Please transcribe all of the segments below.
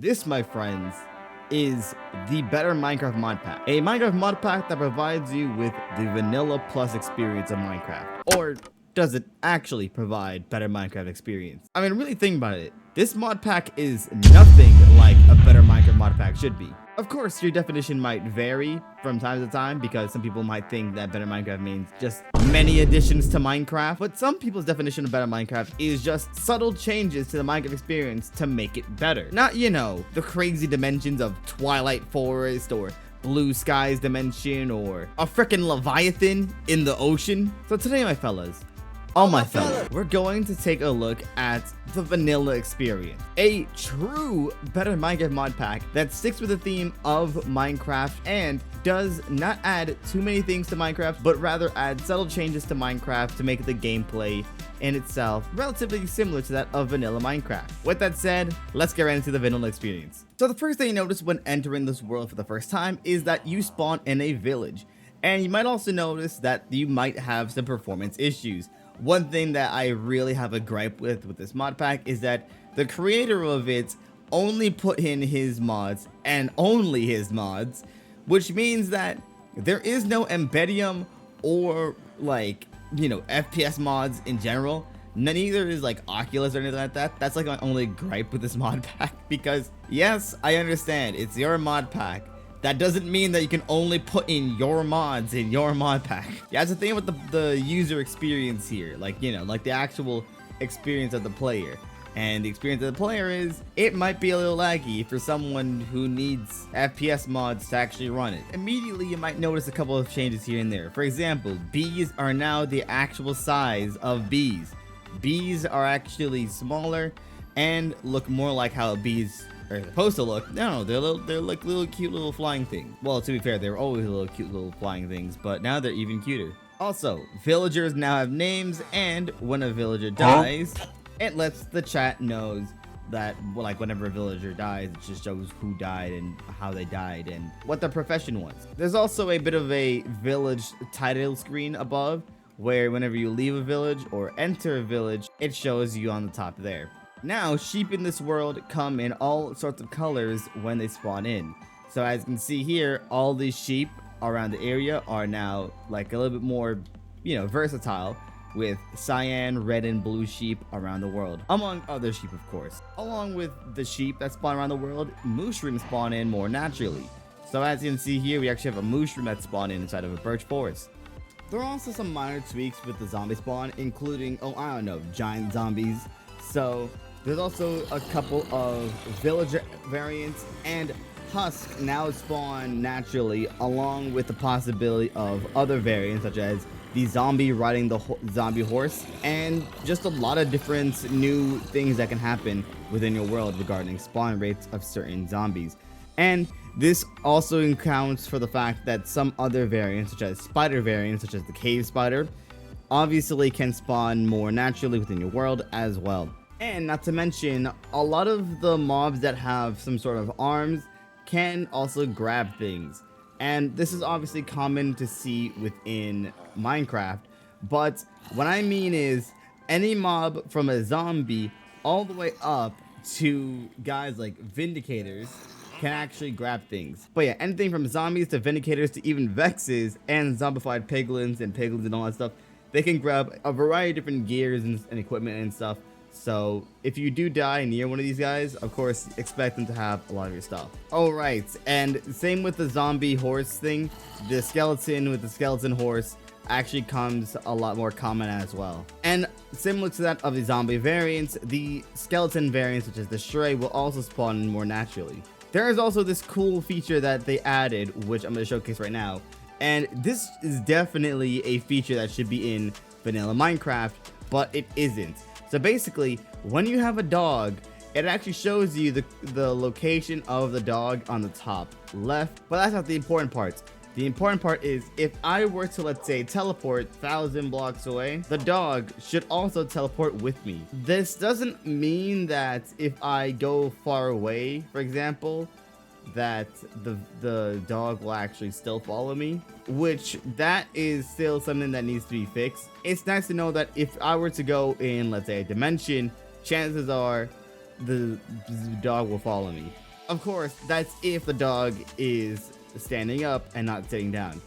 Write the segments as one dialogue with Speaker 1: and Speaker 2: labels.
Speaker 1: This, my friends, is the better Minecraft mod pack. A Minecraft mod pack that provides you with the vanilla plus experience of Minecraft. Or does it actually provide better Minecraft experience? I mean, really think about it. This mod pack is nothing like a better Minecraft mod pack should be. Of course, your definition might vary from time to time because some people might think that better Minecraft means just many additions to Minecraft, but some people's definition of better Minecraft is just subtle changes to the Minecraft experience to make it better. Not, you know, the crazy dimensions of Twilight Forest or Blue Skies dimension or a frickin' Leviathan in the ocean. So today, my fellas, we're going to take a look at the vanilla experience. A true better Minecraft mod pack that sticks with the theme of Minecraft and does not add too many things to Minecraft, but rather add subtle changes to Minecraft to make the gameplay in itself relatively similar to that of vanilla Minecraft. With that said, let's get right into the vanilla experience. So the first thing you notice when entering this world for the first time is that you spawn in a village. And you might also notice that you might have some performance issues. One thing that I really have a gripe with this mod pack is that the creator of it only put in his mods and only his mods, which means that there is no Embedium or like, you know, FPS mods in general. Neither is like Oculus or anything like that. That's like my only gripe with this mod pack because yes, I understand it's your mod pack. That doesn't mean that you can only put in your mods in your mod pack. Yeah, that's the thing with the user experience here. Like, you know, like the actual experience of the player. And the experience of the player is, it might be a little laggy for someone who needs FPS mods to actually run it. Immediately, you might notice a couple of changes here and there. For example, bees are now the actual size of bees. Bees are actually smaller and look more like how bees are supposed to look. No, they're like little cute little flying things. Well, to be fair, they were always little cute little flying things, but now they're even cuter. Also, villagers now have names, and when a villager dies, it lets the chat knows that, well, like whenever a villager dies, it just shows who died and how they died and what their profession was. There's also a bit of a village title screen above, where whenever you leave a village or enter a village, it shows you on the top there. Now, sheep in this world come in all sorts of colors when they spawn in. So as you can see here, all these sheep around the area are now like a little bit more, you know, versatile with cyan, red, and blue sheep around the world, among other sheep, of course. Along with the sheep that spawn around the world, mushrooms spawn in more naturally. So as you can see here, we actually have a mushroom that spawned in inside of a birch forest. There are also some minor tweaks with the zombie spawn, including, oh, I don't know, giant zombies. So there's also a couple of villager variants, and Husk now spawn naturally, along with the possibility of other variants such as the zombie riding the zombie horse, and just a lot of different new things that can happen within your world regarding spawn rates of certain zombies. And this also accounts for the fact that some other variants, such as spider variants, such as the cave spider, obviously can spawn more naturally within your world as well. And not to mention, a lot of the mobs that have some sort of arms can also grab things. And this is obviously common to see within Minecraft, but what I mean is any mob from a zombie all the way up to guys like Vindicators can actually grab things. But yeah, anything from zombies to Vindicators to even Vexes and zombified piglins and all that stuff, they can grab a variety of different gears and equipment and stuff. So if you do die near one of these guys, of course, expect them to have a lot of your stuff. All right, and same with the zombie horse thing. The skeleton with the skeleton horse actually comes a lot more common as well. And similar to that of the zombie variants, the skeleton variants, such as the Stray, will also spawn more naturally. There is also this cool feature that they added, which I'm going to showcase right now. And this is definitely a feature that should be in vanilla Minecraft, but it isn't. So basically, when you have a dog, it actually shows you the location of the dog on the top left. But that's not the important part. The important part is if I were to, let's say, teleport 1,000 blocks away, the dog should also teleport with me. This doesn't mean that if I go far away, for example, that the dog will actually still follow me, which that is still something that needs to be fixed. It's nice to know that if I were to go in, let's say, a dimension, chances are the dog will follow me. Of course, that's if the dog is standing up and not sitting down.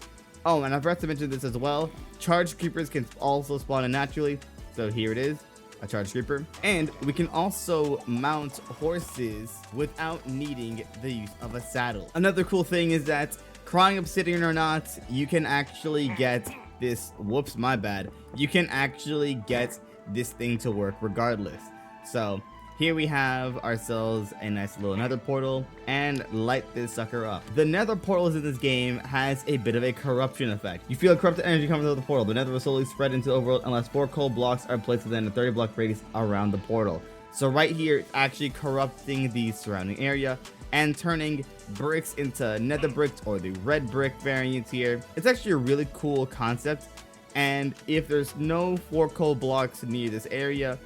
Speaker 1: Oh, and I forgot to mention this as well. Charged creepers can also spawn in naturally. So here it is, a charged creeper. And we can also mount horses without needing the use of a saddle. Another cool thing is that, crying obsidian or not, you can actually get this, whoops, my bad. You can actually get this thing to work regardless. So here we have ourselves a nice little nether portal, and light this sucker up. The nether portals in this game has a bit of a corruption effect. You feel corrupted energy coming through the portal. The nether will slowly spread into the overworld unless 4 coal blocks are placed within a 30 block radius around the portal. So right here, it's actually corrupting the surrounding area and turning bricks into nether bricks, or the red brick variant here. It's actually a really cool concept, and if there's no 4 coal blocks near this area,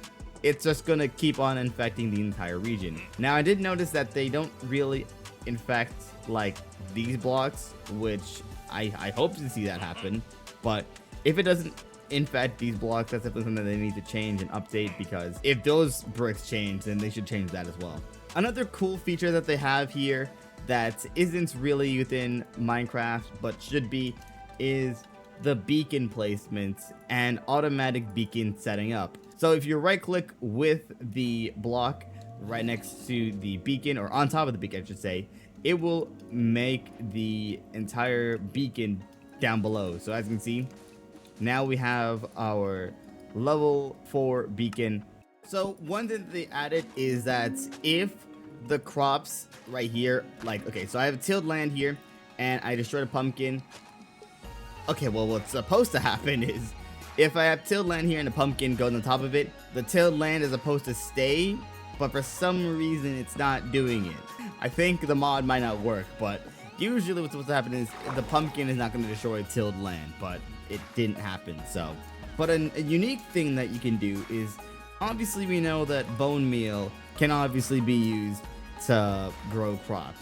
Speaker 1: it's just gonna keep on infecting the entire region. Now, I did notice that they don't really infect like these blocks, which I hope to see that happen. But if it doesn't infect these blocks, that's definitely something they need to change and update, because if those bricks change, then they should change that as well. Another cool feature that they have here that isn't really within Minecraft but should be is the beacon placements and automatic beacon setting up. So if you right click with the block right next to the beacon, or on top of the beacon I should say, it will make the entire beacon down below. So as you can see, now we have our level 4 beacon. So one thing that they added is that if the crops right here, like, okay, so I have a tilled land here and I destroyed a pumpkin. Okay, well, what's supposed to happen is, if I have tilled land here and a pumpkin goes on top of it, the tilled land is supposed to stay, but for some reason it's not doing it. I think the mod might not work, but usually what's supposed to happen is the pumpkin is not going to destroy tilled land, but it didn't happen. So, but a unique thing that you can do is, obviously we know that bone meal can obviously be used to grow crops,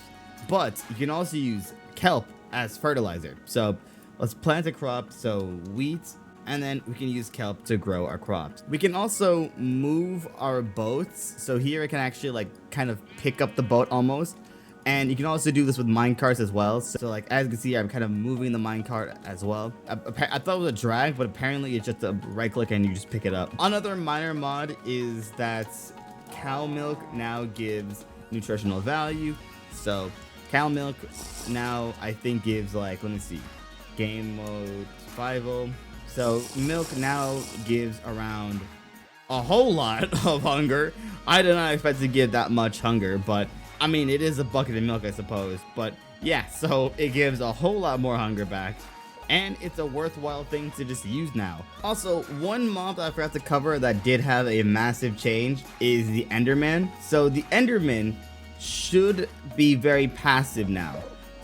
Speaker 1: but you can also use kelp as fertilizer. So let's plant a crop, so wheat, and then we can use kelp to grow our crops. We can also move our boats. So here I can actually like kind of pick up the boat almost. And you can also do this with minecarts as well. So like, as you can see, I'm kind of moving the minecart as well. I thought it was a drag, but apparently it's just a right click and you just pick it up. Another minor mod is that cow milk now gives nutritional value. So cow milk now I think gives, like, let me see, game mode survival. So milk now gives around a whole lot of hunger. I did not expect to give that much hunger, but I mean, it is a bucket of milk, I suppose. But yeah, so it gives a whole lot more hunger back, and it's a worthwhile thing to just use now. Also, one mob that I forgot to cover that did have a massive change is the Enderman. So the Enderman should be very passive now.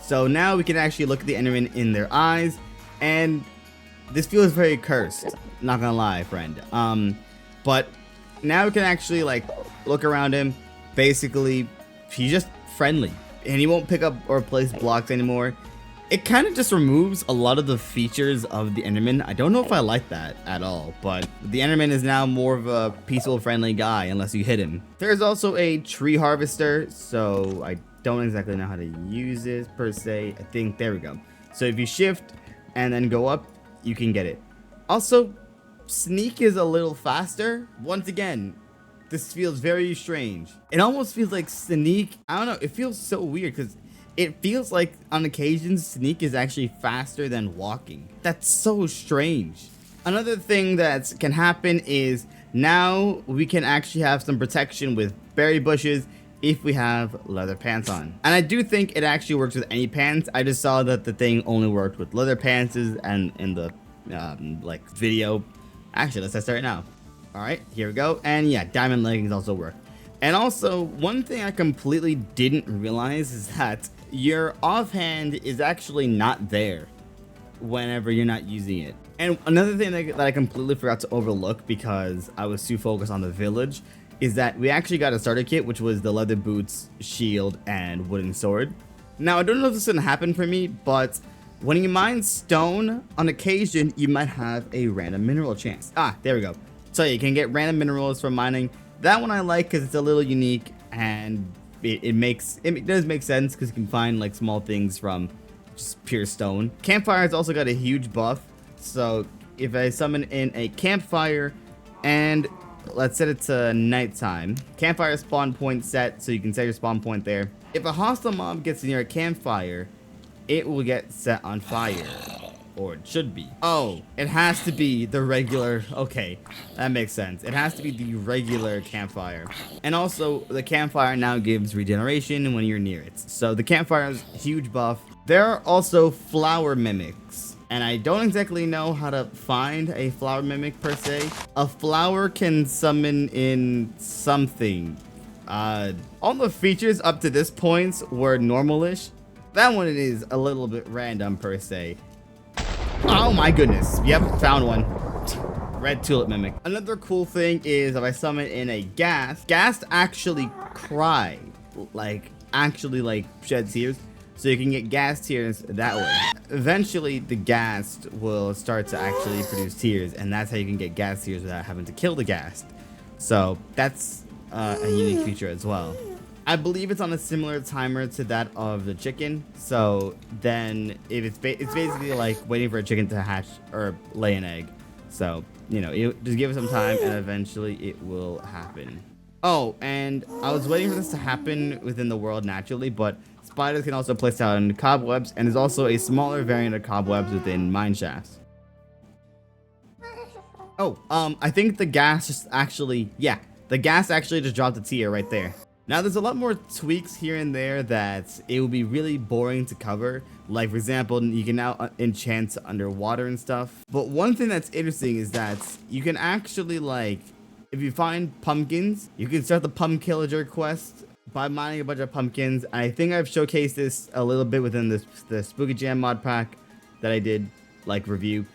Speaker 1: So now we can actually look at the Enderman in their eyes, and this feels very cursed, not gonna lie, friend. But now we can actually like look around him. Basically, he's just friendly, and he won't pick up or place blocks anymore. It kind of just removes a lot of the features of the Enderman. I don't know if I like that at all, but the Enderman is now more of a peaceful, friendly guy unless you hit him. There's also a tree harvester, so I don't exactly know how to use this per se. I think, there we go. So if you shift and then go up, you can get it. Also, sneak is a little faster. Once again, this feels very strange. It almost feels like sneak, I don't know, it feels so weird because it feels like on occasions sneak is actually faster than walking. That's so strange. Another thing that can happen is now we can actually have some protection with berry bushes if we have leather pants on. And I do think it actually works with any pants. I just saw that the thing only worked with leather pants and in the like video. Actually, let's test it right now. All right, here we go. And yeah, diamond leggings also work. And also, one thing I completely didn't realize is that your offhand is actually not there whenever you're not using it. And another thing that I completely forgot to overlook because I was too focused on the village is that we actually got a starter kit, which was the leather boots, shield, and wooden sword. Now, I don't know if this is gonna happen for me, but when you mine stone, on occasion, you might have a random mineral chance. Ah, there we go. So you can get random minerals from mining. That one I like because it's a little unique, and it does make sense because you can find like small things from just pure stone. Campfire has also got a huge buff. So if I summon in a campfire and let's set it to nighttime, campfire spawn point set, so you can set your spawn point there. If a hostile mob gets near a campfire, it will get set on fire. Or it should be. Oh, it has to be the regular. Okay, that makes sense. It has to be the regular campfire. And also, the campfire now gives regeneration when you're near it. So the campfire's huge buff. There are also flower mimics. And I don't exactly know how to find a flower mimic per se. A flower can summon in something. All the features up to this point were normalish. That one is a little bit random per se. Oh my goodness. Yep, found one. Red tulip mimic. Another cool thing is if I summon in a ghast actually cry. Like, actually like shed tears. So you can get ghast tears that way. Eventually, the ghast will start to actually produce tears. And that's how you can get ghast tears without having to kill the ghast. So that's a unique feature as well. I believe it's on a similar timer to that of the chicken. So then if it's basically like waiting for a chicken to hatch or lay an egg. So, you know, you just give it some time and eventually it will happen. Oh, and I was waiting for this to happen within the world naturally, but spiders can also place down cobwebs, and there's also a smaller variant of cobwebs within mine shafts. Oh, I think the gas just actually, yeah, the gas actually just dropped a tier right there. Now, there's a lot more tweaks here and there that it would be really boring to cover. Like, for example, you can now enchant underwater and stuff. But one thing that's interesting is that you can actually, like, if you find pumpkins, you can start the pumpkillager quest by mining a bunch of pumpkins. I think I've showcased this a little bit within the Spooky Jam mod pack that I did, like, review.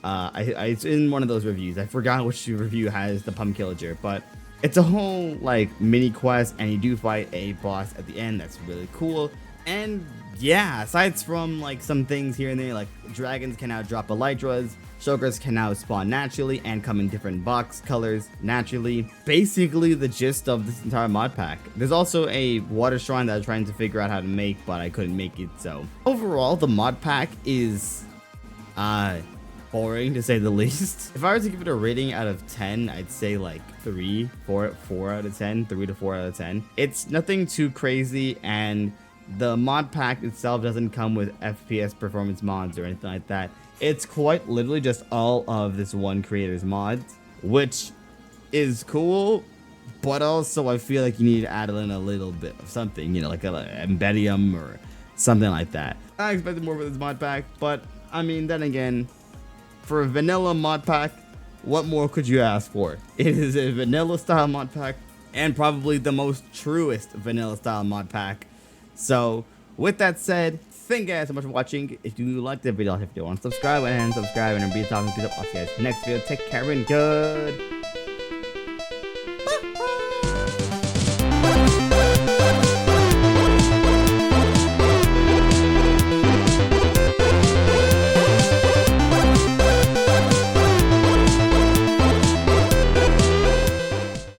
Speaker 1: It's in one of those reviews. I forgot which review has the pumpkillager, but it's a whole like mini quest, and you do fight a boss at the end. That's really cool. And yeah, aside from like some things here and there, like dragons can now drop elytras, shulkers can now spawn naturally and come in different box colors naturally. Basically the gist of this entire mod pack. There's also a water shrine that I was trying to figure out how to make, but I couldn't make it. So overall, the mod pack is boring to say the least. If I were to give it a rating out of 10, I'd say like 3 to 4 out of 10. It's nothing too crazy, and the mod pack itself doesn't come with FPS performance mods or anything like that. It's quite literally just all of this one creator's mods, which is cool, but also I feel like you need to add in a little bit of something, you know, like an embedium or something like that. I expected more for this mod pack, but I mean, then again, for a vanilla mod pack, what more could you ask for? It is a vanilla style mod pack, and probably the most truest vanilla style mod pack. So with that said, thank you guys so much for watching. If you liked the video, if you want to subscribe and be talking to the podcast next video. Take care and good.